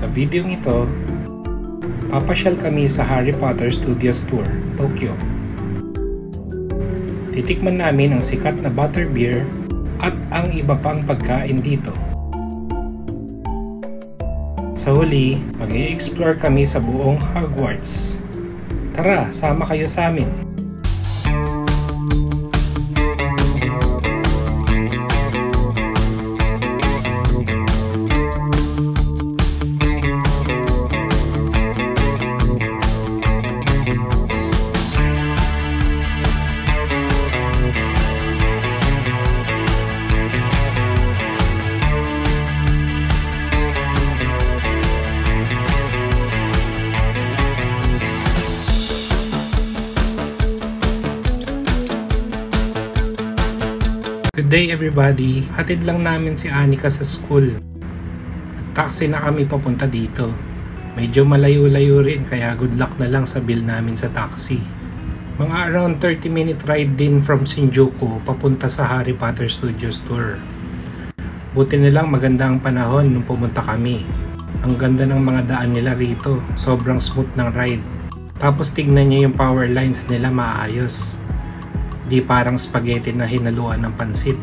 Sa video ito, papasyal kami sa Harry Potter Studios Tour, Tokyo. Titikman namin ang sikat na butterbeer at ang iba pang pagkain dito. Sa huli, mag-i-explore kami sa buong Hogwarts. Tara, sama kayo sa amin! Good day everybody! Hatid lang namin si Anika sa school. Nag-taxi na kami papunta dito. Medyo malayo-layo rin kaya good luck na lang sa bill namin sa taxi. Mga around 30-minute ride din from Shinjuku papunta sa Harry Potter Studios Tour. Buti nilang maganda ang panahon nung pumunta kami. Ang ganda ng mga daan nila rito. Sobrang smooth ng ride. Tapos tignan niyo yung power lines nila, maayos. Di parang spaghetti na hinaluan ng pansit.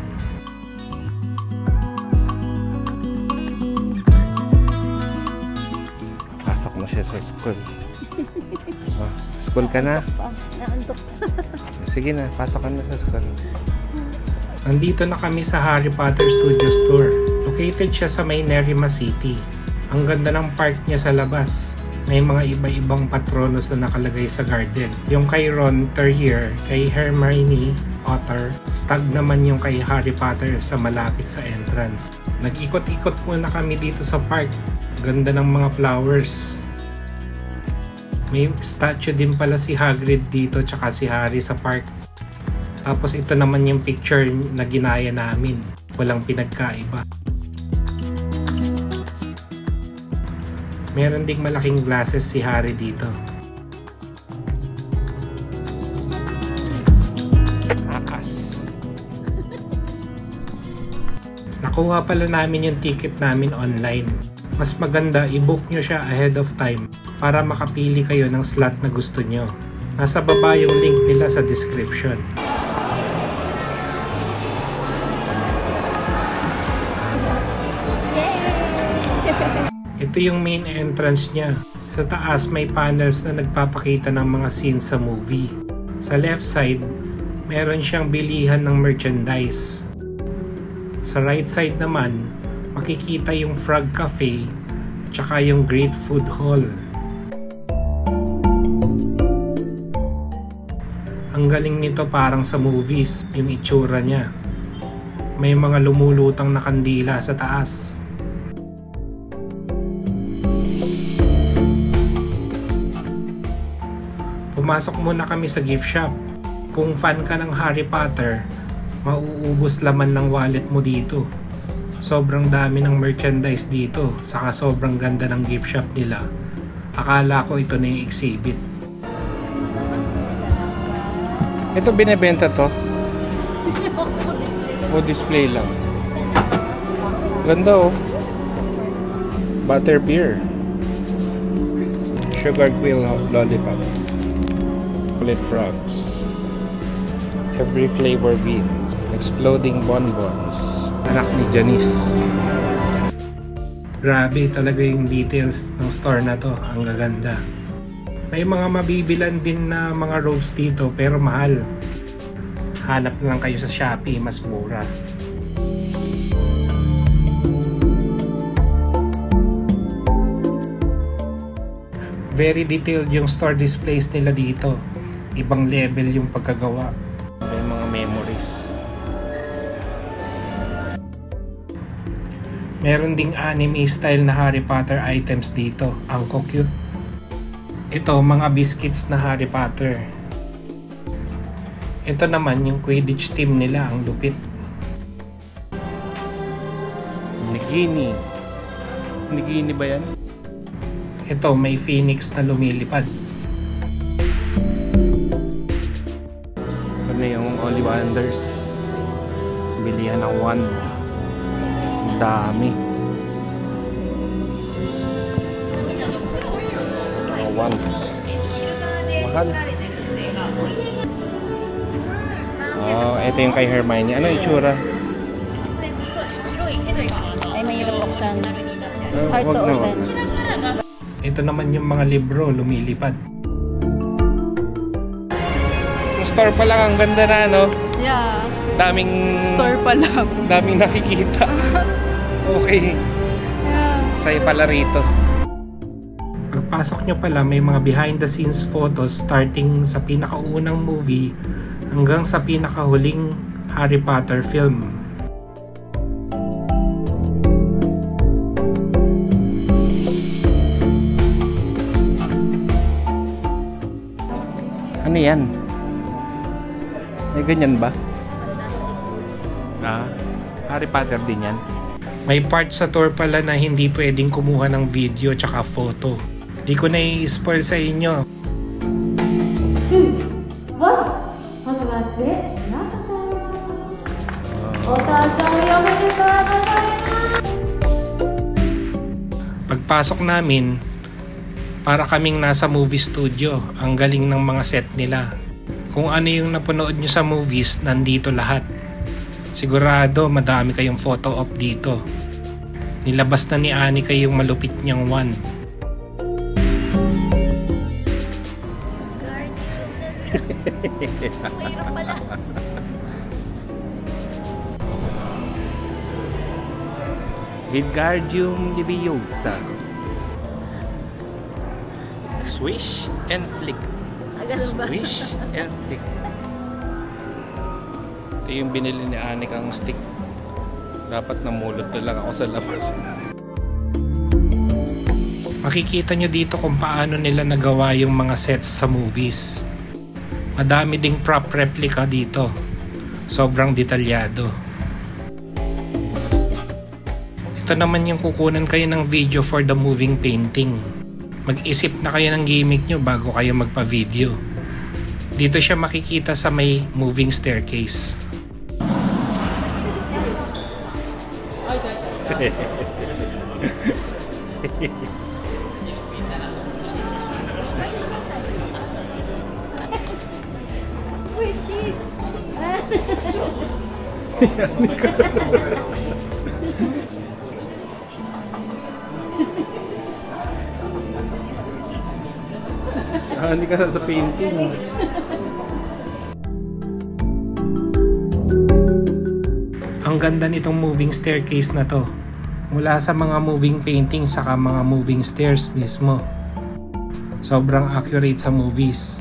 Pasok na siya sa school. School ka na? Sige na, pasok ka na sa school. Nandito na kami sa Harry Potter Studios Tour. Located siya sa may Nerima City. Ang ganda ng park niya sa labas. May mga iba-ibang patronos na nakalagay sa garden. Yung kay Ron, Terrier, kay Hermione, Otter. Stag naman yung kay Harry Potter sa malapit sa entrance. Nag-ikot-ikot muna kami dito sa park. Ganda ng mga flowers. May statue din pala si Hagrid dito tsaka si Harry sa park. Tapos ito naman yung picture na ginaya namin. Walang pinagkaiba. Meron ding malaking glasses si Harry dito. Akas. Nakuha pala namin yung ticket namin online. Mas maganda i-book nyo siya ahead of time para makapili kayo ng slot na gusto nyo. Nasa baba yung link nila sa description. Ito yung main entrance niya. Sa taas may panels na nagpapakita ng mga scenes sa movie. Sa left side, meron siyang bilihan ng merchandise. Sa right side naman, makikita yung Frog Cafe tsaka yung Great Food Hall. Ang galing nito, parang sa movies yung itsura niya. May mga lumulutang na kandila sa taas. Pumasok muna kami sa gift shop. Kung fan ka ng Harry Potter, mauubos laman ng wallet mo dito. Sobrang dami ng merchandise dito, saka sobrang ganda ng gift shop nila. Akala ko ito na yung exhibit. Ito binebenta to? O display lang? Ganda oh. Butterbeer. Sugar quill lollipop. Chocolate frogs. Every flavor bean. Exploding bonbons. Anak ni Janice. Grabe talaga yung details ng store na to. Ang gaganda. May mga mabibilan din na mga robes dito pero mahal. Hanap lang kayo sa Shopee, mas mura. Very detailed yung store displays nila dito. Ibang level yung pagkagawa. May mga memories. Meron ding anime style na Harry Potter items dito. Ang cute. Ito, mga biscuits na Harry Potter. Ito naman yung Quidditch team nila. Ang lupit. Nagini. Nagini ba yan? Ito, may phoenix na lumilipad. Ano yung Ollivanders? Bilihan ng wand. Dami. mahal. Oh, ito yung kay Hermione. Ano itsura? Ay, mahirap buksan. It's hard to open. Ito naman yung mga libro, lumilipad. Yung store pa lang, ang ganda na, no? Yeah. Daming... Store pa lang. Daming nakikita. Okay. Yeah. Saya pala rito. Pagpasok nyo pala, may mga behind the scenes photos starting sa pinakaunang movie hanggang sa pinakahuling Harry Potter film. Ano yan? May ganyan ba? Harry Potter din yan. May part sa tour pala na hindi pwedeng kumuha ng video tsaka photo. Di ko na i-spoil sa inyo. Pagpasok namin, para kaming nasa movie studio. Ang galing ng mga set nila. Kung ano yung napanood nyo sa movies, nandito lahat. Sigurado madami kayong photo op dito. Nilabas na ni Anika yung malupit niyang wand. Mahirap pala. Wingardium Leviosa. Swish and flick. Swish and flick. Ito yung binili ni Anika ang stick. Dapat namulot na lang ako sa labas. Makikita nyo dito kung paano nila nagawa yung mga sets sa movies. Madami ding prop replica dito. Sobrang detalyado. Ito naman yung kukunan kayo ng video for the moving painting. Mag-isip na kayo ng gimmick nyo bago kayo magpa-video. Dito siya makikita sa may moving staircase. Wait, please. Hindi ka sa painting. Ang ganda nitong moving staircase na to. Mula sa mga moving paintings saka mga moving stairs mismo. Sobrang accurate sa movies.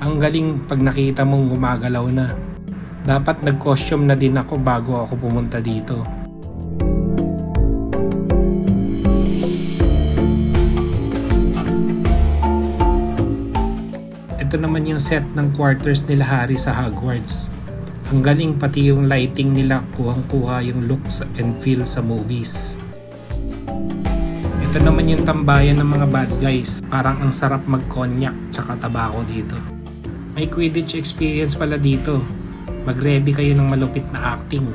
Ang galing pag nakita mong gumagalaw na. Dapat nag-costume na din ako bago ako pumunta dito. Ito naman yung set ng quarters nila Harry sa Hogwarts. Ang galing, pati yung lighting nila kuhang-kuha yung looks and feel sa movies. Ito naman yung tambayan ng mga bad guys. Parang ang sarap mag-cognac tsaka tabako dito. May Quidditch experience pala dito. Mag-ready kayo ng malupit na acting.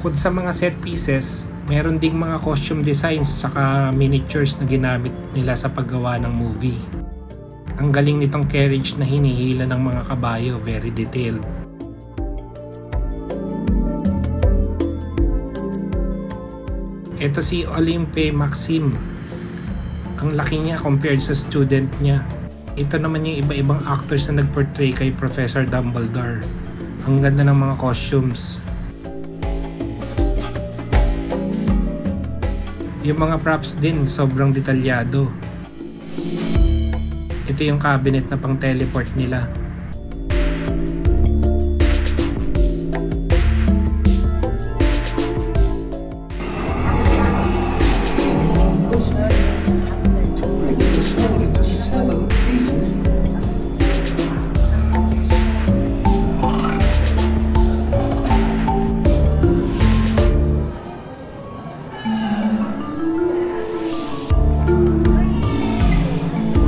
Bukod sa mga set pieces, meron ding mga costume designs saka miniatures na ginamit nila sa paggawa ng movie. Ang galing nitong carriage na hinihila ng mga kabayo, very detailed. Ito si Olympe Maxim. Ang laki niya compared sa student niya. Ito naman yung iba-ibang actors na nag-portray kay Professor Dumbledore. Ang ganda ng mga costumes. Yung mga props din, sobrang detalyado. Ito yung cabinet na pang teleport nila.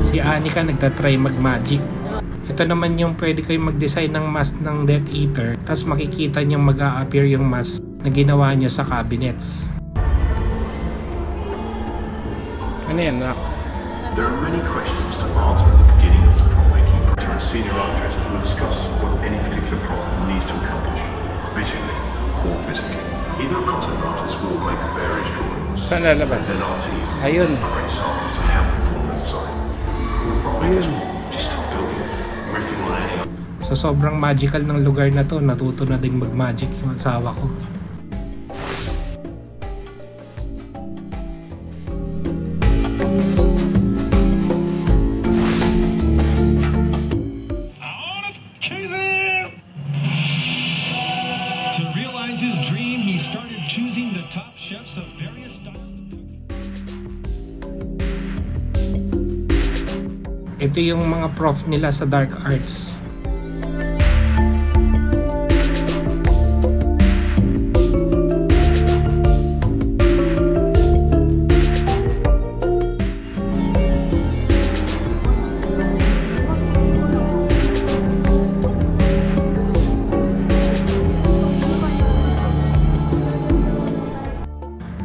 Si Anika nagtatry mag-magic. Ito naman yung pwede kayong mag-design ng mask ng Death Eater, tapos makikita nyo mag-a-appear yung mask na ginawa nyo sa cabinets. Ano yan, Nak? There are many questions to answer at the beginning of the prop making process. Senior architects will discuss what any particular prop needs to accomplish, visually or physically. Either concept artist will make various drawings, Saan lalabas? and then our team Ayun. create samples and help inform the design. Prop makers will just start building, riffing on any. Sa sobrang magical ng lugar na to, natuto na ding mag-magic yung asawa ko. To realize his dream, he started choosing the top chefs of various styles of cooking. Ito yung mga prof nila sa dark arts.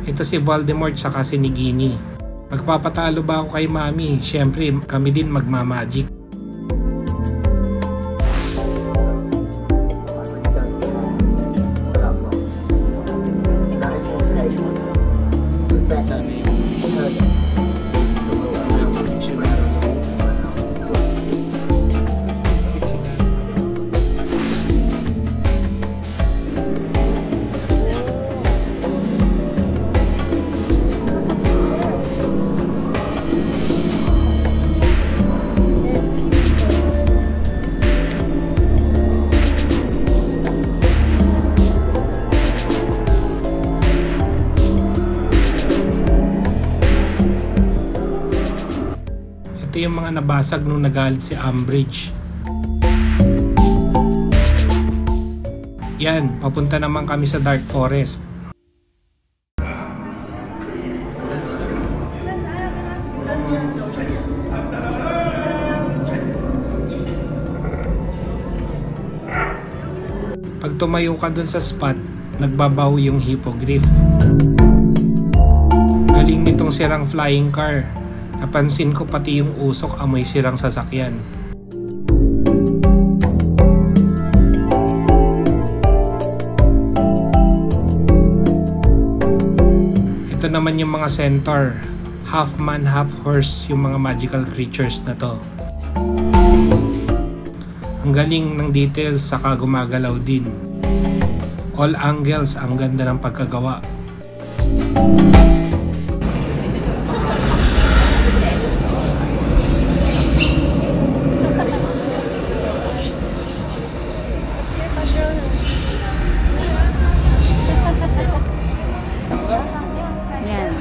Ito si Voldemort saka si Nagini. Magpapatalo ba ako kay Mami? Siyempre, kami din magmamagic. Ito yung mga nabasag nung nagalit si Umbridge. Yan, papunta naman kami sa Dark Forest. Pag tumayo ka dun sa spot, nagbabaw yung hippogriff. Galing nitong sirang flying car. Napansin ko pati yung usok amoy sirang sasakyan. Ito naman yung mga centaur. Half man, half horse yung mga magical creatures na to. Ang galing ng details saka gumagalaw din. All angles, ang ganda ng pagkagawa. Yan.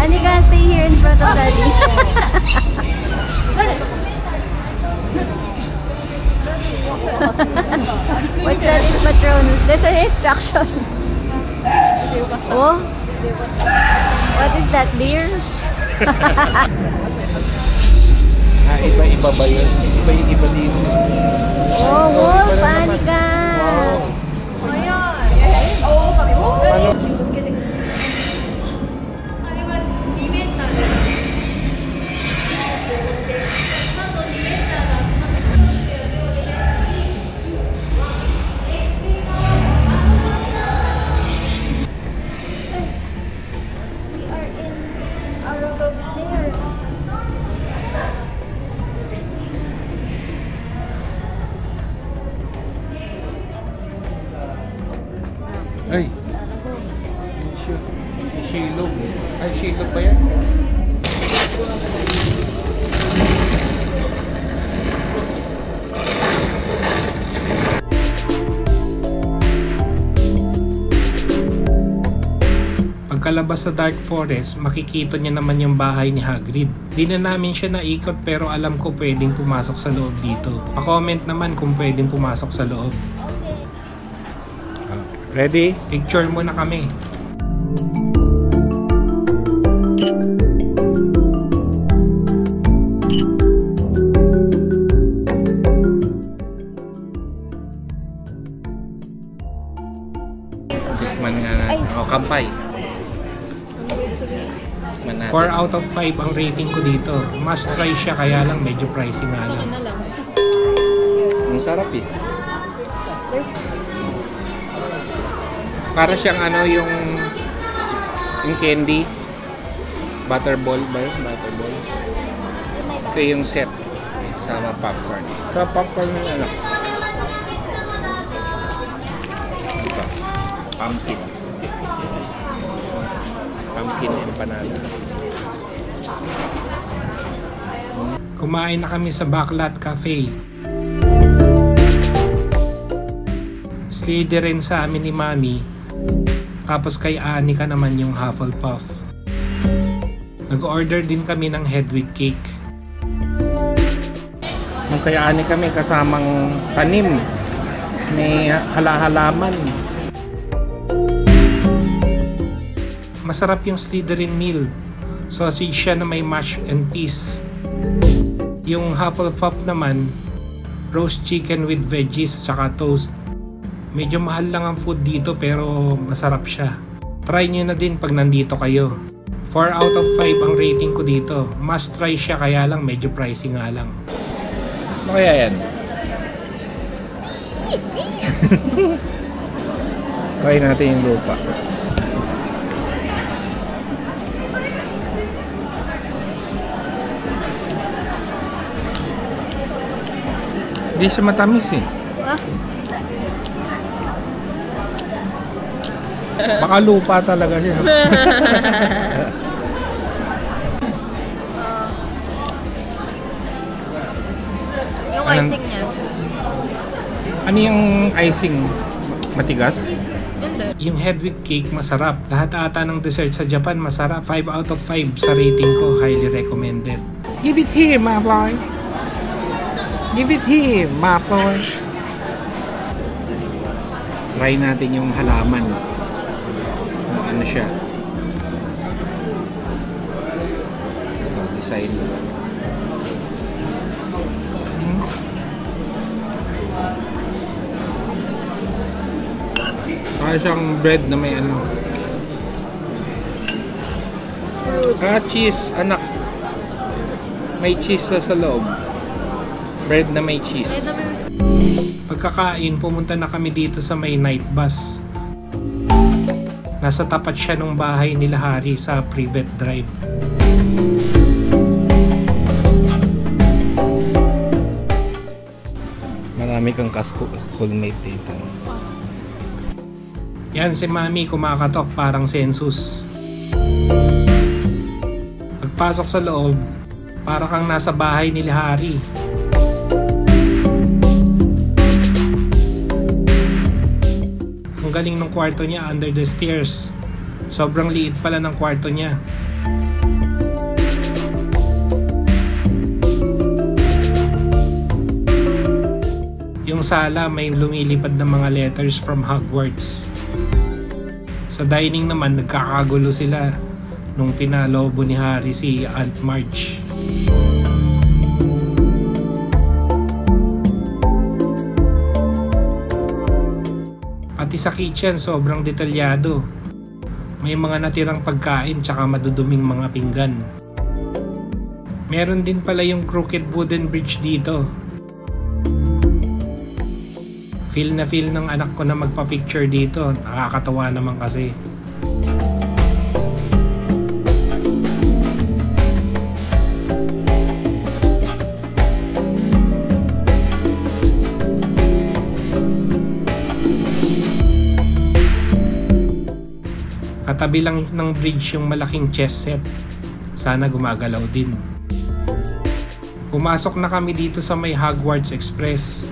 Anika, stay here in front of Daddy. What's that in Patronus? There's an instruction. Oh? What is that, beer? Iba-iba ba yun? Iba din. Oh, wolf, Anika! Ay! Shilog. Ay, shilog ba yan? Pagkalabas sa Dark Forest, makikita niya naman yung bahay ni Hagrid. Di na namin siya naikot pero alam ko pwedeng pumasok sa loob dito. Pa-comment naman kung pwedeng pumasok sa loob. Ready? Picture muna kami. Tikman nga natin. O, kampay. 4 out of 5 ang rating ko dito. Must try siya, kaya lang medyo pricey nga lang. na lang. Ang sarap eh. Para siyang ano yung candy. Butterball ba yun? Butterball. Ito yung set. Sama popcorn. Ito popcorn yung ano. Ito. Pumpkin. Pumpkin empanada. Kumain na kami sa Backlot Cafe. Slide rin sa amin ni Mami. Tapos kay Anika naman yung Hufflepuff. Nag-order din kami ng Hedwig cake. Nung kay Anika kami kasamang tanim. May halaman. Masarap yung Slytherin meal. Sausage siya na may mash and peas. Yung Hufflepuff naman, roast chicken with veggies saka toast. Medyo mahal lang ang food dito pero masarap siya. Try nyo na din pag nandito kayo. 4 out of 5 ang rating ko dito. Must try siya, kaya lang medyo pricey nga lang. Ano kaya yan? Try natin yung lupa. Hindi siya matamis eh. Baka lupa talaga siya. Yung icing niya. Ano yung icing? Matigas? Hindi. Yung Hedwig cake masarap. Lahat ata ng dessert sa Japan masarap. 5 out of 5 sa rating ko. Highly recommended. Give it here, my boy. Give it here, my boy. Try natin yung halaman. Ano siya? Ito, design. Parang siyang bread na may ano. Cheese, anak. May cheese sa loob. Bread na may cheese. Pagkakain, pumunta na kami dito sa may night bus. Nasa tapat siya ng bahay nila Harry sa Privet Drive. Marami kang schoolmate dito. Yan si Mami kumakatok parang census. Pagpasok sa loob, para kang nasa bahay nila Harry. Ang galing ng kwarto niya under the stairs. Sobrang liit pala ng kwarto niya. Yung sala may lumilipad na mga letters from Hogwarts. Sa dining naman nagkakagulo sila nung pinalobo ni Harry si Aunt Marge. Pati sa kitchen sobrang detalyado. May mga natirang pagkain tsaka maduduming mga pinggan. Meron din pala yung crooked wooden bridge dito. Feel na feel ng anak ko na magpa-picture dito. Nakakatawa naman kasi. Katabi lang ng bridge yung malaking chess set. Sana gumagalaw din. Pumasok na kami dito sa may Hogwarts Express.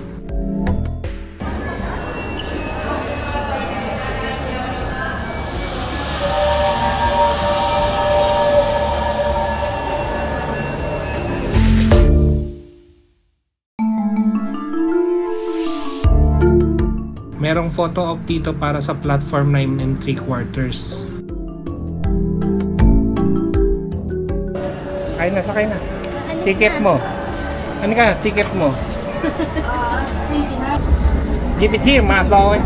Merong Merong photo op dito para sa platform 9 3/4. Sakay na. Ticket mo. Ano ka? Ticket mo. Give it here, mas laway.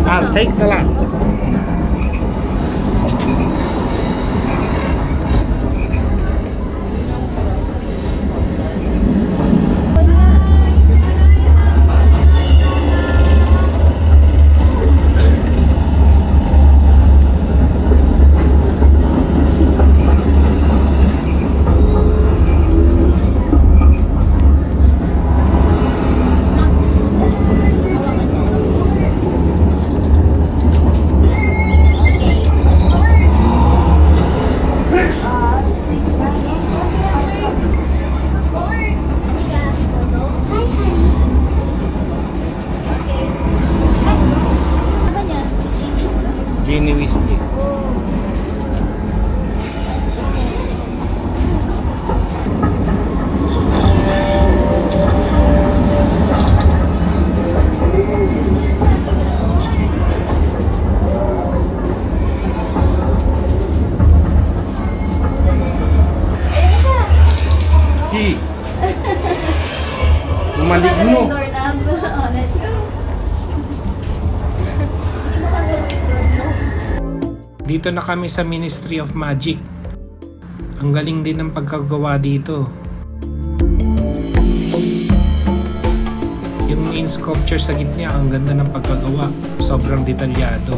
I'll take the lot. Jenny Weasley. Maligno. Let's go. Dito na kami sa Ministry of Magic. Ang galing din ng pagkagawa dito. Yung main sculpture sa gitna, ang ganda ng pagkagawa. Sobrang detalyado.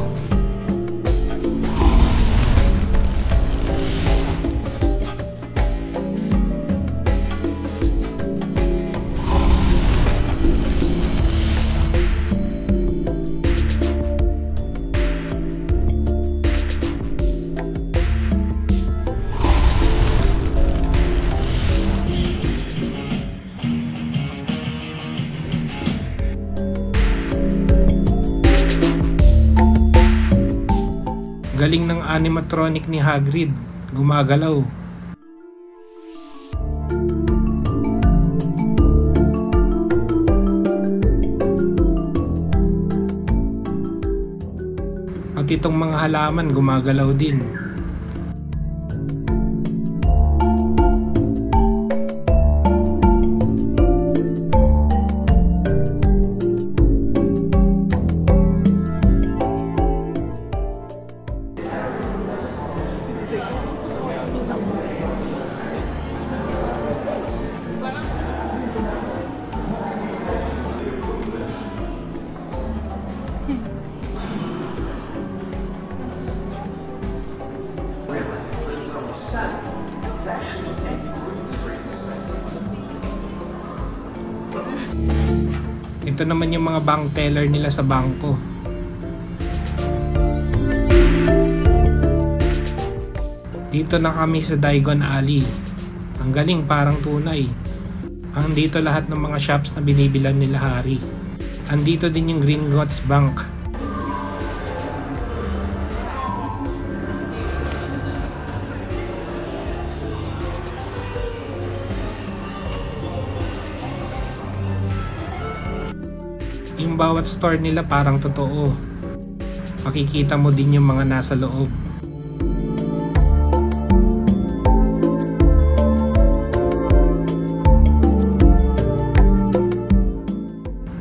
Galing ng animatronic ni Hagrid, gumagalaw. At itong mga halaman gumagalaw din. Ito naman yung mga bank teller nila sa bangko. Dito na kami sa Diagon Alley. Ang galing, parang tunay. Andito lahat ng mga shops na binibilan nila Harry. Andito din yung Gringotts Bank. Yung bawat store nila parang totoo. Makikita mo din yung mga nasa loob.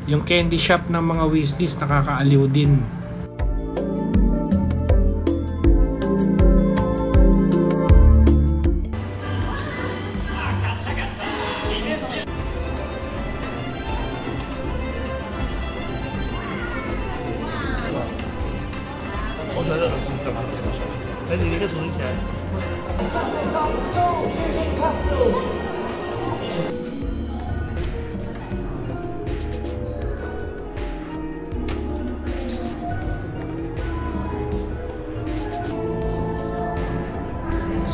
Yung candy shop ng mga Weasleys nakakaaliw din.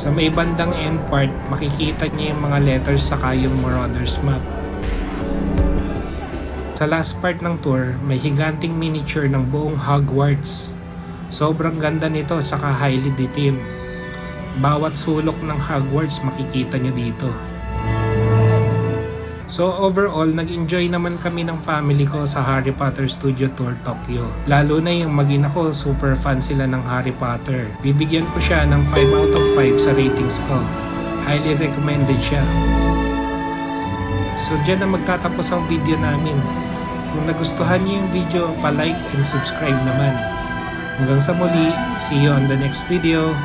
Sa may bandang end part, makikita niyo yung mga letters saka yung Marauders map. Sa last part ng tour, may higanting miniature ng buong Hogwarts. Sobrang ganda nito saka highly detailed. Bawat sulok ng Hogwarts makikita nyo dito. So overall, nag-enjoy naman kami ng family ko sa Harry Potter Studio Tour Tokyo. Lalo na yung mag-ina ko, super fan sila ng Harry Potter. Bibigyan ko siya ng 5 out of 5 sa ratings ko. Highly recommended siya. So dyan na magtatapos ang video namin. Kung nagustuhan niyo yung video, pa-like and subscribe naman. Hanggang sa muli, see you on the next video.